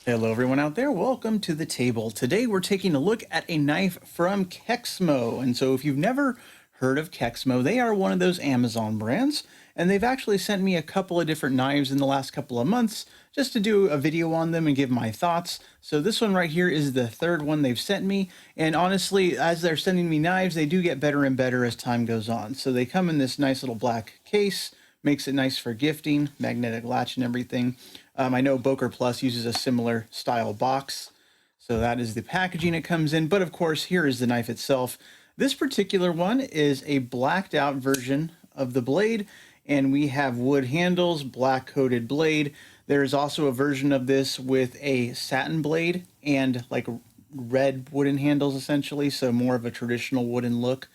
Hello everyone out there, welcome to the table. Today we're taking a look at a knife from KEXMO. And so if you've never heard of KEXMO, they are one of those Amazon brands, and they've actually sent me a couple of different knives in the last couple of months just to do a video on them and give my thoughts. So this one right here is the third one they've sent me, and honestly, as they're sending me knives, they do get better and better as time goes on. So they come in this nice little black case, makes it nice for gifting, magnetic latch and everything. I know Boker Plus uses a similar style box. So that is the packaging it comes in. But of course, here is the knife itself. This particular one is a blacked out version of the blade. And we have wood handles, black coated blade. There is also a version of this with a satin blade and like red wooden handles essentially. So more of a traditional wooden look.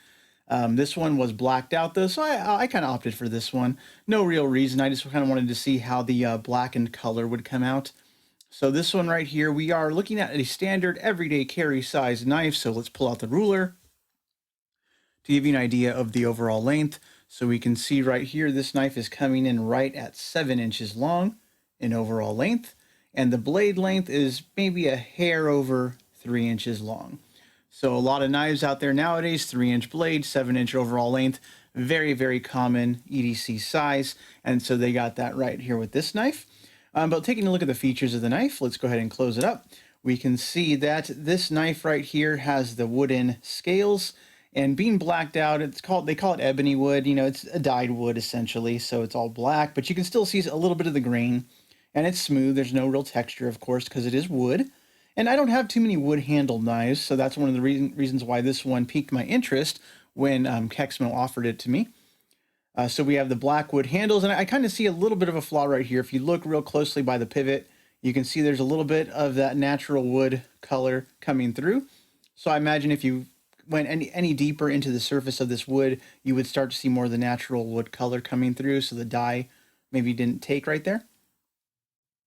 This one was blacked out though, so I kind of opted for this one. No real reason, I just kind of wanted to see how the blackened color would come out. So this one right here, we are looking at a standard everyday carry size knife. So let's pull out the ruler to give you an idea of the overall length. So we can see right here, this knife is coming in right at 7 inches long in overall length. And the blade length is maybe a hair over 3 inches long. So a lot of knives out there nowadays, 3-inch blade, 7-inch overall length, very, very common EDC size. And so they got that right here with this knife. But taking a look at the features of the knife, let's go ahead and close it up. We can see that this knife right here has the wooden scales, and being blacked out, they call it ebony wood. You know, it's a dyed wood essentially. So it's all black, but you can still see a little bit of the grain, and it's smooth. There's no real texture, of course, because it is wood. And I don't have too many wood-handled knives, so that's one of the reasons why this one piqued my interest when KEXMO offered it to me. So we have the black wood handles, and I kind of see a little bit of a flaw right here. If you look real closely by the pivot, you can see there's a little bit of that natural wood color coming through. So I imagine if you went any deeper into the surface of this wood, you would start to see more of the natural wood color coming through, so the dye maybe didn't take right there.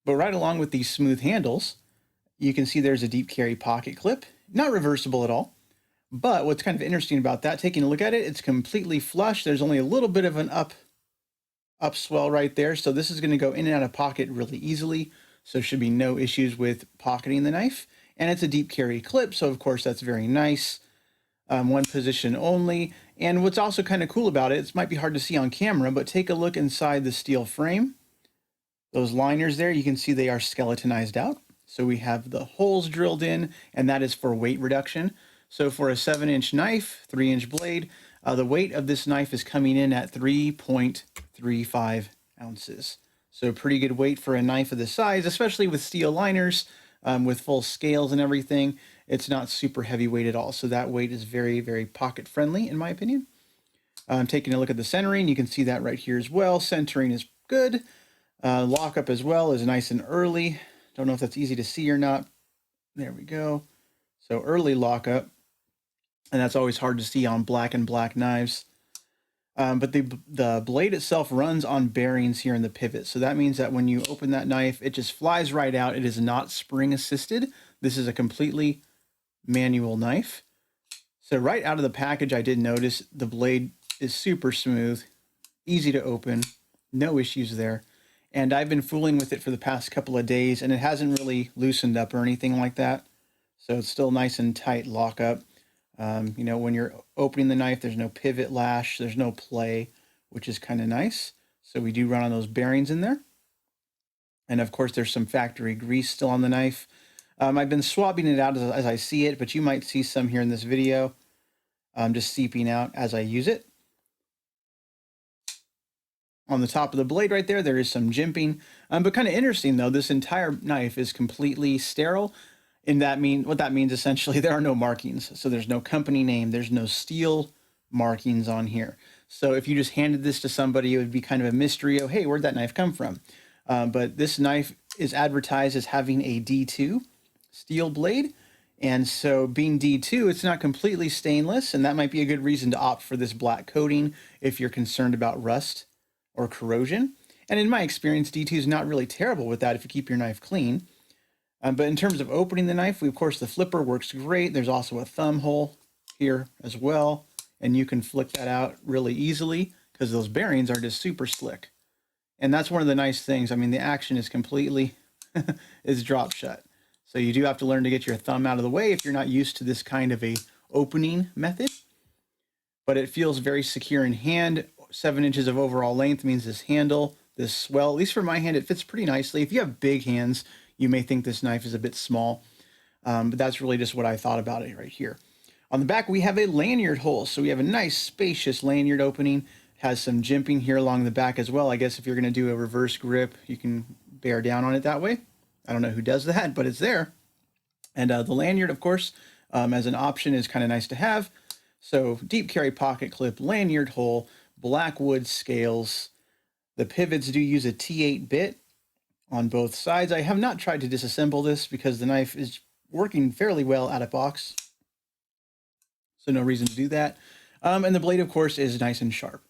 But right along with these smooth handles, you can see there's a deep carry pocket clip, not reversible at all. But what's kind of interesting about that, taking a look at it, it's completely flush. There's only a little bit of an upswell right there. So this is going to go in and out of pocket really easily. So should be no issues with pocketing the knife. And it's a deep carry clip. So of course that's very nice. One position only. And what's also kind of cool about it, it might be hard to see on camera, but take a look inside the steel frame. Those liners there, you can see they are skeletonized out. So we have the holes drilled in, and that is for weight reduction. So for a 7-inch knife, 3-inch blade, the weight of this knife is coming in at 3.35 ounces. So pretty good weight for a knife of this size, especially with steel liners, with full scales and everything. It's not super heavyweight at all. So that weight is very, very pocket friendly in my opinion. Taking a look at the centering, you can see that right here as well. Centering is good. Lockup as well is nice and early. Don't know if that's easy to see or not. There we go. So early lockup, and that's always hard to see on black and black knives. But the blade itself runs on bearings here in the pivot. So that means that when you open that knife, it just flies right out. It is not spring assisted. This is a completely manual knife. So right out of the package, I did notice the blade is super smooth, easy to open, no issues there. And I've been fooling with it for the past couple of days, and it hasn't really loosened up or anything like that. So it's still nice and tight lockup. You know, when you're opening the knife, there's no pivot lash, there's no play, which is kind of nice. So we do run on those bearings in there. And of course, there's some factory grease still on the knife. I've been swabbing it out as I see it, but you might see some here in this video, just seeping out as I use it. On the top of the blade right there, there is some jimping, but kind of interesting though, this entire knife is completely sterile. What that means essentially, there are no markings. So there's no company name, there's no steel markings on here. So if you just handed this to somebody, it would be kind of a mystery. Oh, hey, where'd that knife come from? But this knife is advertised as having a D2 steel blade. And so being D2, it's not completely stainless, and that might be a good reason to opt for this black coating if you're concerned about rust or corrosion. And in my experience, D2 is not really terrible with that if you keep your knife clean. But in terms of opening the knife, of course, the flipper works great. There's also a thumb hole here as well, and you can flick that out really easily because those bearings are just super slick. And that's one of the nice things. I mean, the action is completely is drop shut. So you do have to learn to get your thumb out of the way if you're not used to this kind of a opening method. But it feels very secure in hand. 7 inches of overall length means this handle, this swell, at least for my hand, it fits pretty nicely. If you have big hands, you may think this knife is a bit small, but that's really just what I thought about it right here. On the back, we have a lanyard hole. So we have a nice spacious lanyard opening. Has some jimping here along the back as well. I guess if you're going to do a reverse grip, you can bear down on it that way. I don't know who does that, but it's there. And the lanyard, of course, as an option is kind of nice to have. So deep carry pocket clip, lanyard hole, black wood scales. The pivots do use a T8 bit on both sides. I have not tried to disassemble this because the knife is working fairly well out of box. So no reason to do that. And the blade, of course, is nice and sharp.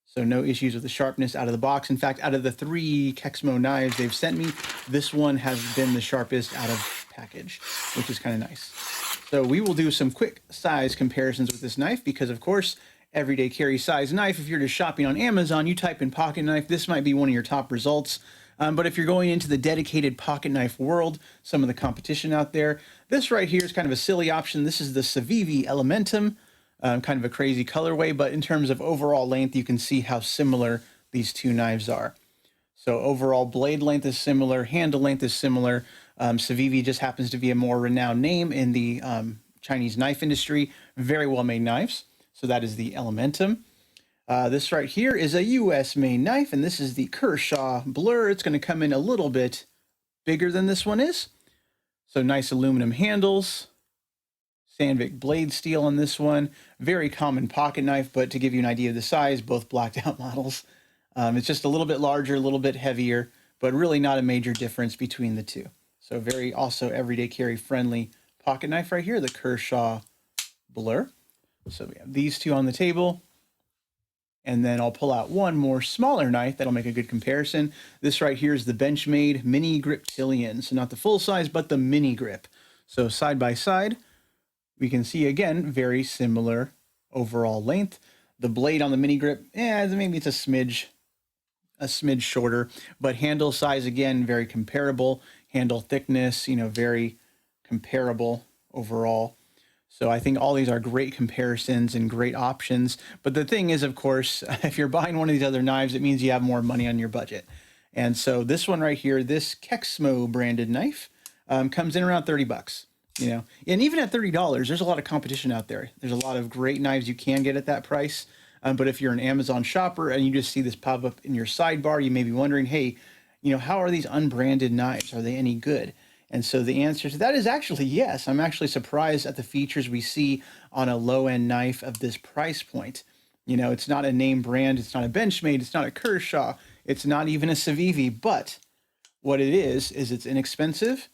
So no issues with the sharpness out of the box. In fact, out of the 3 KEXMO knives they've sent me, this one has been the sharpest out of package, which is kind of nice. So we will do some quick size comparisons with this knife because, of course, everyday carry size knife, if you're just shopping on Amazon, you type in pocket knife, this might be one of your top results. But if you're going into the dedicated pocket knife world, some of the competition out there, this right here is kind of a silly option. This is the CIVIVI Elementum. Kind of a crazy colorway, but in terms of overall length, you can see how similar these two knives are. So overall blade length is similar, handle length is similar. CIVIVI just happens to be a more renowned name in the Chinese knife industry. Very well made knives. So that is the Elementum. This right here is a US made knife, and this is the Kershaw Blur. It's going to come in a little bit bigger than this one is. So nice aluminum handles. Sandvik blade steel on this one. Very common pocket knife, but to give you an idea of the size, both blacked out models. It's just a little bit larger, a little bit heavier, but really not a major difference between the two. So very also everyday carry friendly pocket knife right here, the Kershaw Blur. So we have these two on the table. And then I'll pull out one more smaller knife that'll make a good comparison. This right here is the Benchmade Mini Griptilian. So not the full size, but the mini grip. So side by side, we can see again, very similar overall length. The blade on the mini grip, maybe it's a smidge shorter, but handle size again, very comparable. Handle thickness, very comparable overall. So I think all these are great comparisons and great options. But the thing is, of course, if you're buying one of these other knives, it means you have more money on your budget. And so this one right here, this KEXMO branded knife, comes in around 30 bucks. And even at $30, there's a lot of competition out there. There's a lot of great knives you can get at that price. But if you're an Amazon shopper and you just see this pop up in your sidebar, you may be wondering, hey, how are these unbranded knives? Are they any good? And so the answer to that is actually yes. I'm actually surprised at the features we see on a low-end knife of this price point. It's not a name brand, it's not a Benchmade, it's not a Kershaw, it's not even a CIVIVI, but what it is it's inexpensive.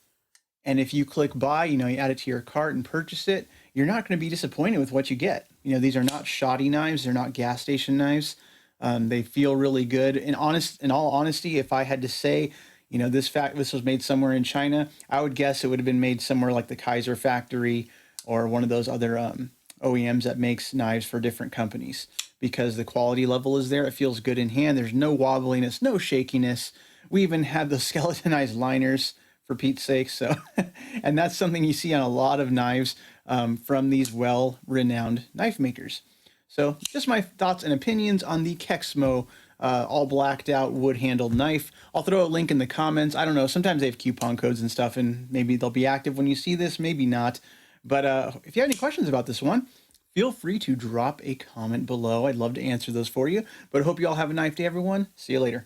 And if you click buy, you add it to your cart and purchase it, you're not going to be disappointed with what you get. These are not shoddy knives, they're not gas station knives. They feel really good. In all honesty, if I had to say, this was made somewhere in China, I would guess it would have been made somewhere like the Kaiser factory or one of those other OEMs that makes knives for different companies, because the quality level is there. It feels good in hand. There's no wobbliness, no shakiness. We even have those skeletonized liners, for Pete's sake. So, and that's something you see on a lot of knives from these well-renowned knife makers. So just my thoughts and opinions on the KEXMO all blacked out wood-handled knife. I'll throw a link in the comments. I don't know, sometimes they have coupon codes and stuff, and maybe they'll be active when you see this, maybe not. But if you have any questions about this one, feel free to drop a comment below. I'd love to answer those for you. But I hope you all have a nice day, everyone. See you later.